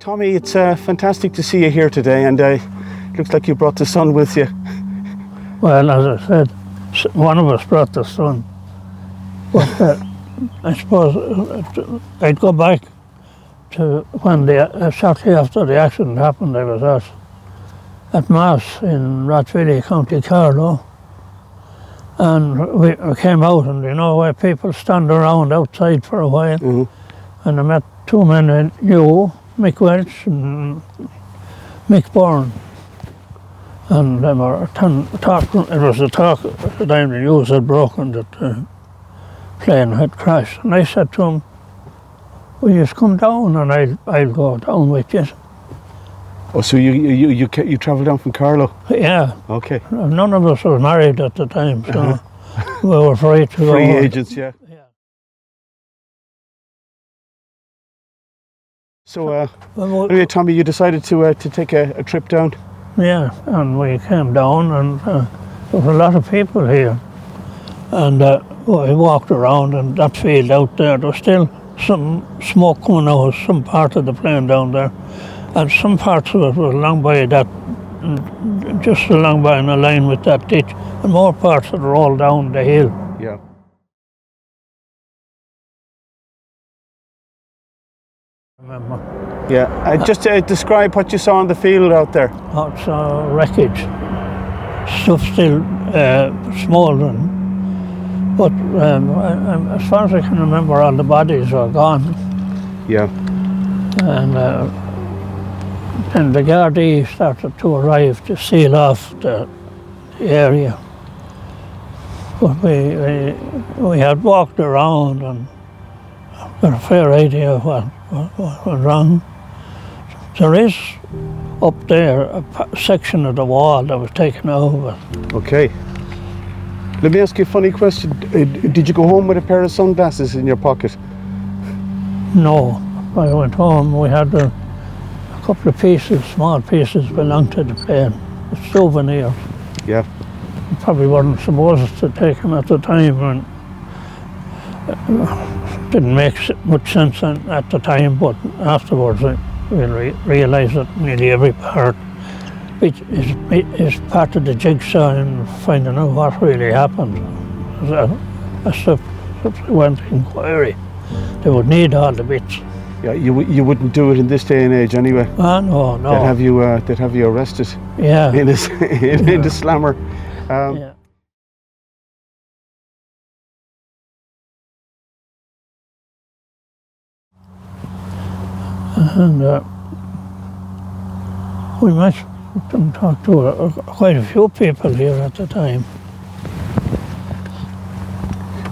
Tommy, it's fantastic to see you here today, and looks like you brought the son with you. Well, as I said, one of us brought the son. But I suppose I'd go back to when shortly after the accident happened. I was at Mass in Rathvilly, County Carlow, and we came out, and you know where people stand around outside for a while. Mm-hmm. And I met two men I knew, Mick Welch and Mick Bourne. And they were talking, it was a talk at the time the news had broken that the plane had crashed. And I said to him, will you just come down and I'll go down with you. Oh, so you travelled down from Carlow? Yeah. Okay. None of us were married at the time, so we were free to go. Free agents, yeah. So, anyway, Tommy, you decided to take a trip down? Yeah, and we came down, and there were a lot of people here. And we walked around, and that field out there was still some smoke coming out of some part of the plane down there. And some parts of it were along by that, just along by in a line with that ditch, and more parts had rolled down the hill. Yeah. Remember. Yeah, just describe what you saw on the field out there. Oh, it's wreckage. Stuff still smouldering. But as far as I can remember, all the bodies are gone. Yeah. And then the Gardaí started to arrive to seal off the area. But we had walked around and got a fair idea of what was wrong. There is up there a section of the wall that was taken over. Okay. Let me ask you a funny question. Did you go home with a pair of sunglasses in your pocket? No. I went home. We had a couple of pieces, small pieces, belonged to the plane, souvenirs. Yeah. We probably weren't supposed to take them at the time, and didn't make much sense at the time, but afterwards we realised that nearly every part is part of the jigsaw in finding out what really happened. A subsequent inquiry, they would need all the bits. Yeah, you wouldn't do it in this day and age anyway. No. They'd have you arrested. Yeah. In the slammer. Yeah. And we met and talked to quite a few people here at the time.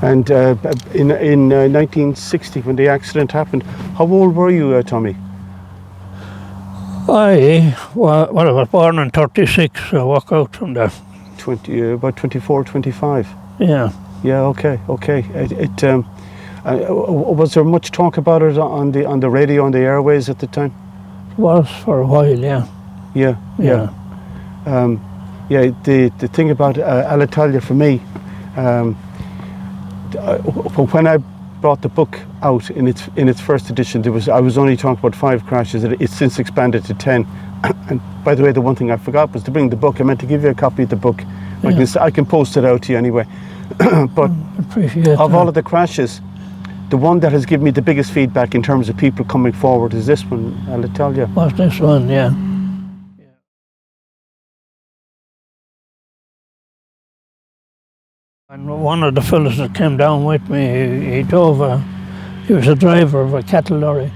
And in 1960, when the accident happened, how old were you, Tommy? I was born in 36, so I walk out from there. About 24, 25? Yeah. Yeah, okay. Was there much talk about it on the radio, on the airways at the time? It was for a while, yeah. Yeah. The thing about Alitalia for me, when I brought the book out in its first edition, I was only talking about 5 crashes. It's since expanded to 10. And by the way, the one thing I forgot was to bring the book. I meant to give you a copy of the book. Yeah. I can post it out to you anyway. But of all of the crashes, the one that has given me the biggest feedback in terms of people coming forward is this one, Alitalia. Was this one, yeah. And one of the fellows that came down with me, he was a driver of a cattle lorry,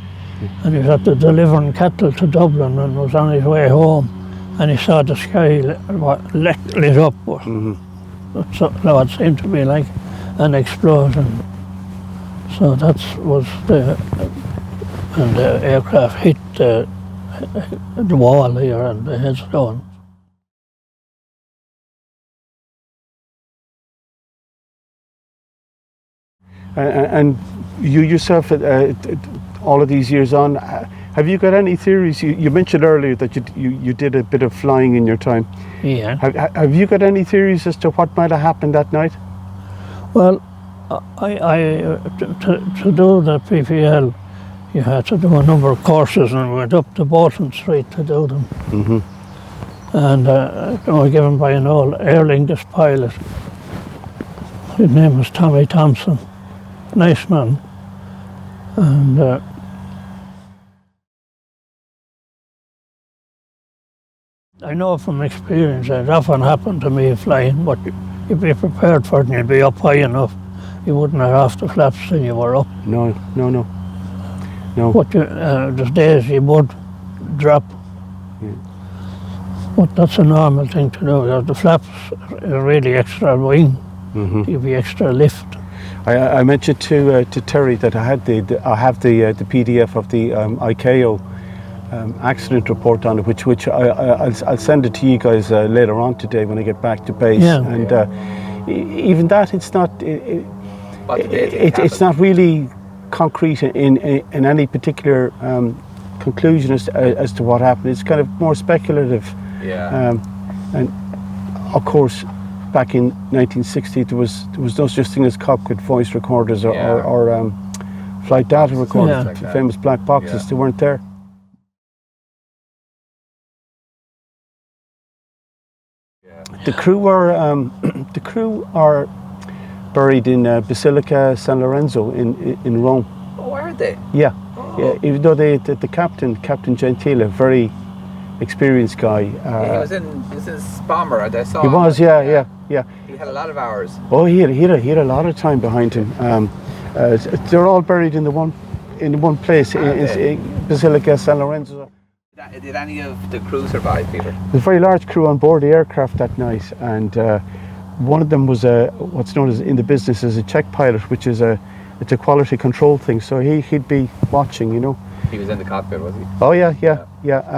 and he was at the delivering cattle to Dublin and was on his way home, and he saw the sky lit up. Mm-hmm. That's what it seemed to be like an explosion. So that was and the aircraft hit the wall here and the headstone. And you yourself, all of these years on, have you got any theories? You mentioned earlier that you did a bit of flying in your time. Yeah. Have you got any theories as to what might have happened that night? Well, to do the PPL, you had to do a number of courses, and we went up to Bolton Street to do them. And they were given by an old Aer Lingus pilot. His name was Tommy Thompson. Nice man. And I know from experience it often happened to me flying, but you'd be prepared for it and you'd be up high enough. You wouldn't have off the flaps till you were up. No. But there's days you would drop. Yeah. But that's a normal thing to do. The flaps are really extra wing. Give you extra lift. I mentioned to Terry that I have the PDF of the ICAO accident report on it, which I'll send it to you guys later on today when I get back to base. Yeah. And even that, it's not it's not really concrete in any particular conclusion as to what happened. It's kind of more speculative. Yeah. And of course, back in 1960, there was no such thing as cockpit voice recorders or flight data recorders, Yeah. the famous black boxes. Yeah. They weren't there. Yeah. The crew are buried in Basilica San Lorenzo in Rome. Oh, are they? Yeah, Oh. yeah. Even though the Captain Gentile, a very experienced guy. Yeah, he was in this bomber. I saw He him. was, yeah. He had a lot of hours. Oh, he had a lot of time behind him. They're all buried in one place in Basilica San Lorenzo. Did any of the crew survive, Peter? There's a very large crew on board the aircraft that night, and one of them was what's known as in the business as a check pilot, which is it's a quality control thing. So he'd be watching, you know. He was in the cockpit, was he? Oh yeah.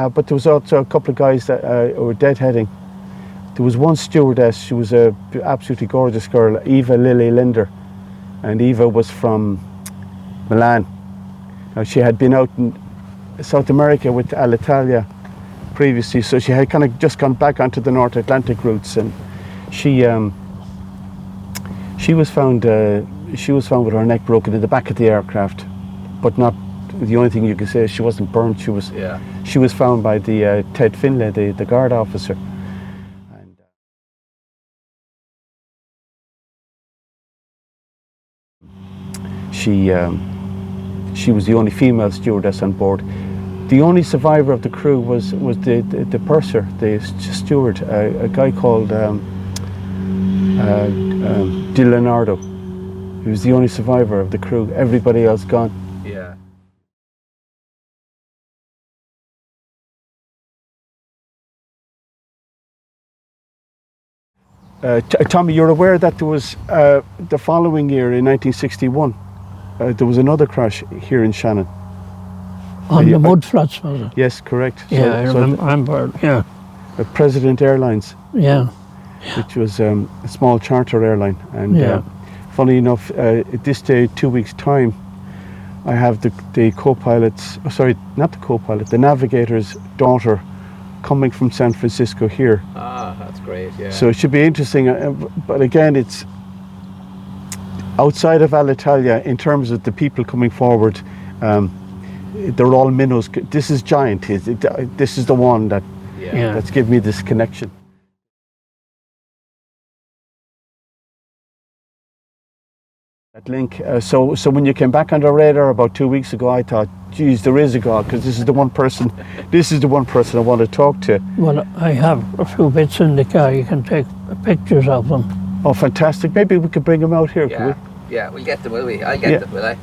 But there was also a couple of guys that were deadheading. There was one stewardess. She was a absolutely gorgeous girl, Eva Lily Linder, and Eva was from Milan. Now she had been out in South America with Alitalia previously, so she had kind of just gone back onto the North Atlantic routes, and she was found with her neck broken in the back of the aircraft, but not. The only thing you can say is she wasn't burned. She was found by the Ted Finlay, the guard officer. And, she was the only female stewardess on board. The only survivor of the crew was the purser, the steward, a guy called Di Leonardo. He was the only survivor of the crew. Everybody else gone. Yeah. Tommy, you're aware that there was the following year in 1961, there was another crash here in Shannon. On the mud flats, was it? Yes, correct. Yeah, I remember. Yeah. President Airlines, Yeah. which was a small charter airline. And funny enough, at this day, 2 weeks' time, I have the co-pilot's, not the co-pilot, the navigator's daughter coming from San Francisco here. Ah, that's great, yeah. So it should be interesting. But again, it's outside of Alitalia in terms of the people coming forward. They're all minnows. This is giant. This is the one that's given me this connection. That link. So when you came back on the radar about 2 weeks ago, I thought, geez, there is a God, because this is the one person. This is the one person I want to talk to. Well, I have a few bits in the car. You can take pictures of them. Oh, fantastic! Maybe we could bring them out here. Could we? Yeah, we'll get them, will we? I'll get them, will I?